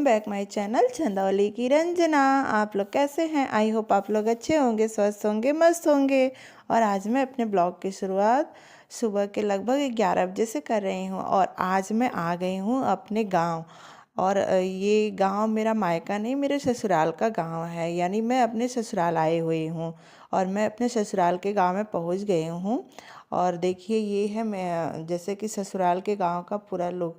Back my channel Chandauli की रंजना। आप लोग कैसे हैं? आई होप आप लोग अच्छे होंगे, स्वस्थ होंगे, मस्त होंगे। और आज मैं अपने ब्लॉग की शुरुआत सुबह के लगभग 11 बजे से कर रही हूँ। और आज मैं आ गई हूँ अपने गांव। और ये गांव मेरा मायका नहीं, मेरे ससुराल का गांव है। यानी मैं अपने ससुराल आई हुई हूँ और मैं अपने ससुराल के गांव में पहुँच गई हूँ। और देखिए ये है मैं जैसे कि ससुराल के गांव का पूरा लुक।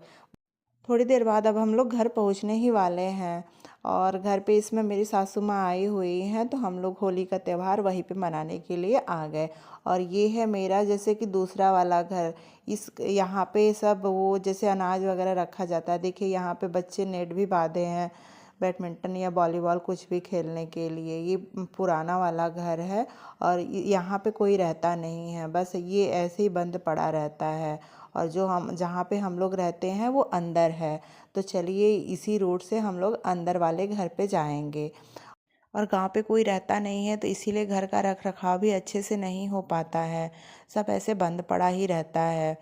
थोड़ी देर बाद अब हम लोग घर पहुंचने ही वाले हैं। और घर पे इसमें मेरी सासू माँ आई हुई हैं, तो हम लोग होली का त्यौहार वहीं पे मनाने के लिए आ गए। और ये है मेरा जैसे कि दूसरा वाला घर। इस यहाँ पे सब वो जैसे अनाज वगैरह रखा जाता है। देखिए यहाँ पे बच्चे नेट भी बांधे हैं बैडमिंटन या वॉलीबॉल कुछ भी खेलने के लिए। ये पुराना वाला घर है और यहाँ पे कोई रहता नहीं है, बस ये ऐसे ही बंद पड़ा रहता है। और जो हम जहाँ पे हम लोग रहते हैं वो अंदर है। तो चलिए इसी रोड से हम लोग अंदर वाले घर पे जाएंगे। और गांव पे कोई रहता नहीं है, तो इसीलिए घर का रख रखाव भी अच्छे से नहीं हो पाता है। सब ऐसे बंद पड़ा ही रहता है।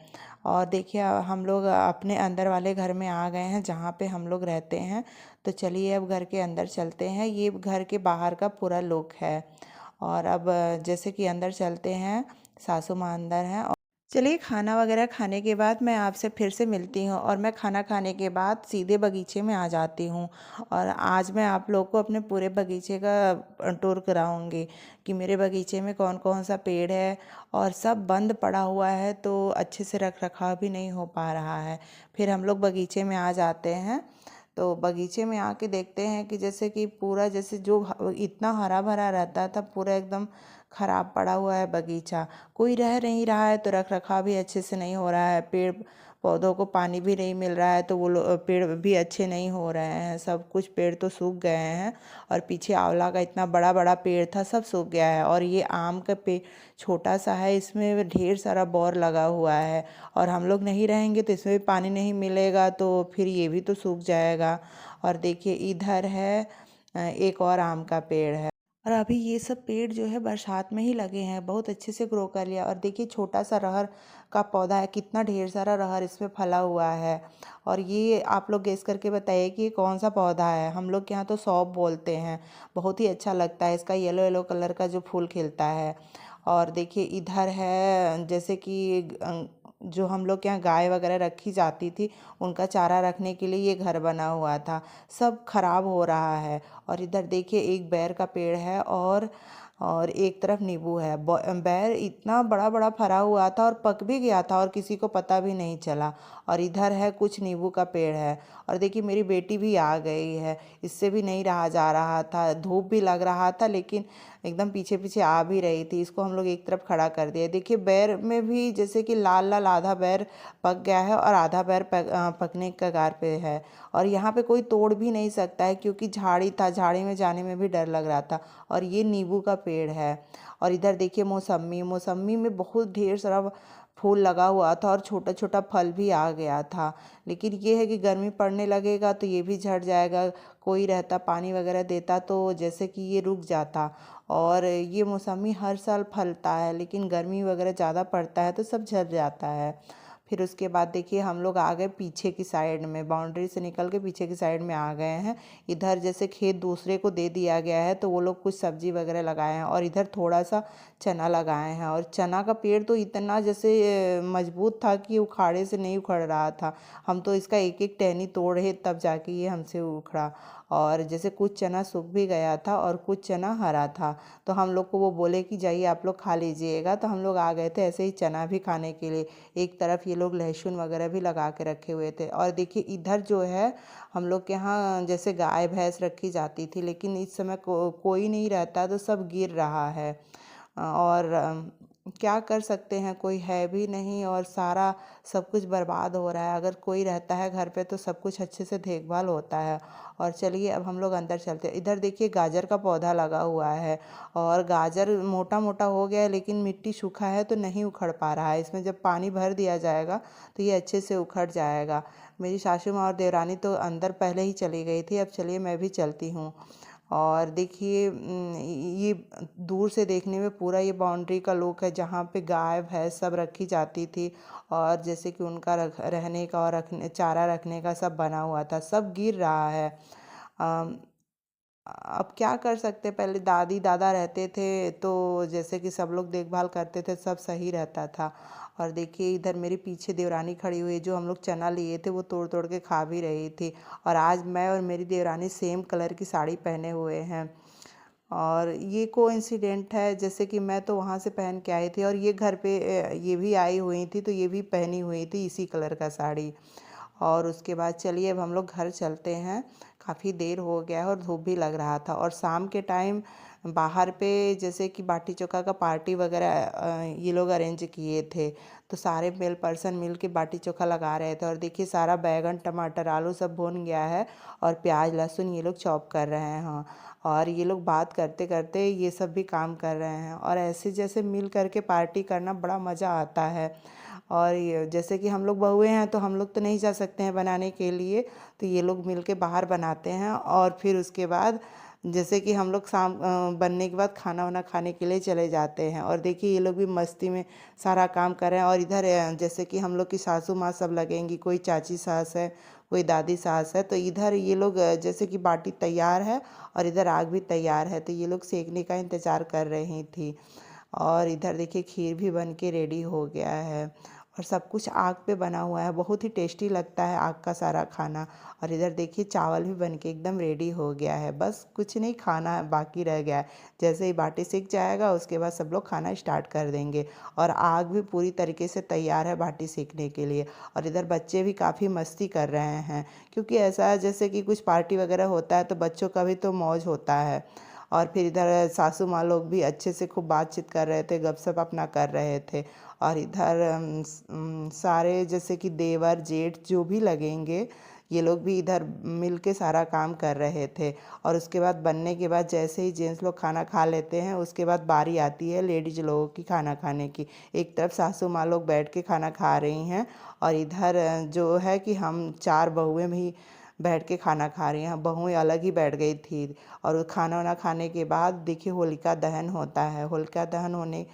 और देखिए हम लोग अपने अंदर वाले घर में आ गए हैं जहाँ पे हम लोग रहते हैं। तो चलिए अब घर के अंदर चलते हैं। ये घर के बाहर का पूरा लुक है। और अब जैसे कि अंदर चलते हैं, सासू माँ अंदर हैं। चलिए खाना वगैरह खाने के बाद मैं आपसे फिर से मिलती हूँ। और मैं खाना खाने के बाद सीधे बगीचे में आ जाती हूँ। और आज मैं आप लोग को अपने पूरे बगीचे का टूर कराऊंगी कि मेरे बगीचे में कौन कौन सा पेड़ है। और सब बंद पड़ा हुआ है तो अच्छे से रख रखाव भी नहीं हो पा रहा है। फिर हम लोग बगीचे में आ जाते हैं। तो बगीचे में आके देखते हैं कि जैसे कि पूरा जैसे जो इतना हरा भरा रहता था पूरा एकदम खराब पड़ा हुआ है बगीचा। कोई रह नहीं रहा है तो रख रखाव भी अच्छे से नहीं हो रहा है। पेड़ पौधों को पानी भी नहीं मिल रहा है तो वो पेड़ भी अच्छे नहीं हो रहे हैं। सब कुछ पेड़ तो सूख गए हैं। और पीछे आंवला का इतना बड़ा बड़ा पेड़ था, सब सूख गया है। और ये आम का पेड़ छोटा सा है, इसमें ढेर सारा बौर लगा हुआ है। और हम लोग नहीं रहेंगे तो इसमें भी पानी नहीं मिलेगा, तो फिर ये भी तो सूख जाएगा। और देखिए इधर है एक और आम का पेड़ है। और अभी ये सब पेड़ जो है बरसात में ही लगे हैं, बहुत अच्छे से ग्रो कर लिया। और देखिए छोटा सा रहर का पौधा है, कितना ढेर सारा रहर इसमें फला हुआ है। और ये आप लोग गेस करके बताइए कि ये कौन सा पौधा है। हम लोग के यहाँ तो सौंफ बोलते हैं। बहुत ही अच्छा लगता है, इसका येलो येलो कलर का जो फूल खिलता है। और देखिए इधर है जैसे कि जो हम लोग के यहाँ गाय वगैरह रखी जाती थी, उनका चारा रखने के लिए ये घर बना हुआ था। सब खराब हो रहा है। और इधर देखिए एक बैर का पेड़ है और एक तरफ नींबू है। बैर इतना बड़ा बड़ा फरा हुआ था और पक भी गया था और किसी को पता भी नहीं चला। और इधर है कुछ नींबू का पेड़ है। और देखिए मेरी बेटी भी आ गई है, इससे भी नहीं रहा जा रहा था। धूप भी लग रहा था लेकिन एकदम पीछे पीछे आ भी रही थी। इसको हम लोग एक तरफ खड़ा कर दिया। देखिए बैर में भी जैसे कि लाल लाल आधा बैर पक गया है और आधा बैर पकने के कगार पे है। और यहाँ पे कोई तोड़ भी नहीं सकता है क्योंकि झाड़ी था, झाड़ी में जाने में भी डर लग रहा था। और ये नींबू का पेड़ है। और इधर देखिए मौसम्मी, मौसम्मी में बहुत ढेर सारा फूल लगा हुआ था और छोटा छोटा फल भी आ गया था। लेकिन ये है कि गर्मी पड़ने लगेगा तो ये भी झड़ जाएगा। कोई रहता पानी वगैरह देता तो जैसे कि ये रुक जाता। और ये मौसमी हर साल फलता है, लेकिन गर्मी वगैरह ज़्यादा पड़ता है तो सब झड़ जाता है। फिर उसके बाद देखिए हम लोग आ गए पीछे की साइड में, बाउंड्री से निकल के पीछे की साइड में आ गए हैं। इधर जैसे खेत दूसरे को दे दिया गया है तो वो लोग कुछ सब्जी वगैरह लगाए हैं। और इधर थोड़ा सा चना लगाए हैं। और चना का पेड़ तो इतना जैसे मजबूत था कि उखाड़े से नहीं उखड़ रहा था। हम तो इसका एक एक टहनी तोड़े तब जाके ये हमसे उखड़ा। और जैसे कुछ चना सूख भी गया था और कुछ चना हरा था। तो हम लोग को वो बोले कि जाइए आप लोग खा लीजिएगा, तो हम लोग आ गए थे ऐसे ही चना भी खाने के लिए। एक तरफ ये लोग लहसुन वगैरह भी लगा के रखे हुए थे। और देखिए इधर जो है हम लोग के यहाँ जैसे गाय भैंस रखी जाती थी, लेकिन इस समय कोई नहीं रहता तो सब गिर रहा है। और क्या कर सकते हैं, कोई है भी नहीं और सारा सब कुछ बर्बाद हो रहा है। अगर कोई रहता है घर पे तो सब कुछ अच्छे से देखभाल होता है। और चलिए अब हम लोग अंदर चलते हैं। इधर देखिए गाजर का पौधा लगा हुआ है। और गाजर मोटा मोटा हो गया है लेकिन मिट्टी सूखा है तो नहीं उखड़ पा रहा है। इसमें जब पानी भर दिया जाएगा तो ये अच्छे से उखड़ जाएगा। मेरी सासू माँ और देवरानी तो अंदर पहले ही चली गई थी, अब चलिए मैं भी चलती हूँ। और देखिए ये दूर से देखने में पूरा ये बाउंड्री का लुक है, जहाँ पे गाय भैंस सब रखी जाती थी और जैसे कि उनका रहने का और रखने चारा रखने का सब बना हुआ था, सब गिर रहा है। अम, अब क्या कर सकते, पहले दादी दादा रहते थे तो जैसे कि सब लोग देखभाल करते थे, सब सही रहता था। और देखिए इधर मेरे पीछे देवरानी खड़ी हुई है, जो हम लोग चना लिए थे वो तोड़ तोड़ के खा भी रही थी। और आज मैं और मेरी देवरानी सेम कलर की साड़ी पहने हुए हैं। और ये कोइंसिडेंट है, जैसे कि मैं तो वहाँ से पहन के आई थी और ये घर पे ये भी आई हुई थी, तो ये भी पहनी हुई थी इसी कलर का साड़ी। और उसके बाद चलिए अब हम लोग घर चलते हैं, काफ़ी देर हो गया है और धूप भी लग रहा था। और शाम के टाइम बाहर पे जैसे कि बाटी चोखा का पार्टी वगैरह ये लोग अरेंज किए थे, तो सारे मेल पर्सन मिल के बाटी चोखा लगा रहे थे। और देखिए सारा बैगन टमाटर आलू सब भुन गया है और प्याज लहसुन ये लोग चॉप कर रहे हैं। हाँ, और ये लोग बात करते करते ये सब भी काम कर रहे हैं। और ऐसे जैसे मिल करके पार्टी करना बड़ा मज़ा आता है। और ये जैसे कि हम लोग बहुएं हैं तो हम लोग तो नहीं जा सकते हैं बनाने के लिए, तो ये लोग मिल के बाहर बनाते हैं। और फिर उसके बाद जैसे कि हम लोग शाम बनने के बाद खाना वाना खाने के लिए चले जाते हैं। और देखिए ये लोग भी मस्ती में सारा काम कर रहे हैं। और इधर जैसे कि हम लोग की सासू माँ सब लगेंगी, कोई चाची सास है, कोई दादी सास है, तो इधर ये लोग जैसे कि बाटी तैयार है और इधर आग भी तैयार है, तो ये लोग सेकने का इंतज़ार कर रही थी। और इधर देखिए खीर भी बन के रेडी हो गया है और सब कुछ आग पे बना हुआ है, बहुत ही टेस्टी लगता है आग का सारा खाना। और इधर देखिए चावल भी बन के एकदम रेडी हो गया है, बस कुछ नहीं खाना बाकी रह गया है। जैसे ही बाटी सिक जाएगा उसके बाद सब लोग खाना स्टार्ट कर देंगे। और आग भी पूरी तरीके से तैयार है बाटी सेकने के लिए। और इधर बच्चे भी काफ़ी मस्ती कर रहे हैं, क्योंकि ऐसा है जैसे कि कुछ पार्टी वगैरह होता है तो बच्चों का भी तो मौज होता है। और फिर इधर सासू माँ लोग भी अच्छे से खूब बातचीत कर रहे थे, गपशप अपना कर रहे थे। और इधर सारे जैसे कि देवर जेठ जो भी लगेंगे, ये लोग भी इधर मिल के सारा काम कर रहे थे। और उसके बाद बनने के बाद जैसे ही जेंट्स लोग खाना खा लेते हैं, उसके बाद बारी आती है लेडीज लोगों की खाना खाने की। एक तरफ सासू माँ लोग बैठ के खाना खा रही हैं और इधर जो है कि हम चार बहुएं भी बैठ के खाना खा रही हैं, बहुएं अलग ही बैठ गई थी। और खाना वाना खाने के बाद देखिए होलिका दहन होता है। होलिका दहन होने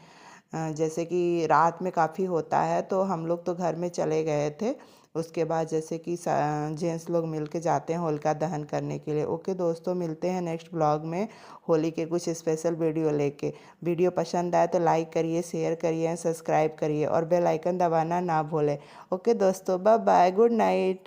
जैसे कि रात में काफ़ी होता है, तो हम लोग तो घर में चले गए थे। उसके बाद जैसे कि जेंट्स लोग मिल के जाते हैं होलिका दहन करने के लिए। ओके दोस्तों, मिलते हैं नेक्स्ट ब्लॉग में होली के कुछ स्पेशल वीडियो लेके। वीडियो पसंद आए तो लाइक करिए, शेयर करिए, सब्सक्राइब करिए और बेल आइकन दबाना ना भूलें। ओके दोस्तों, बाय बाय, गुड नाइट।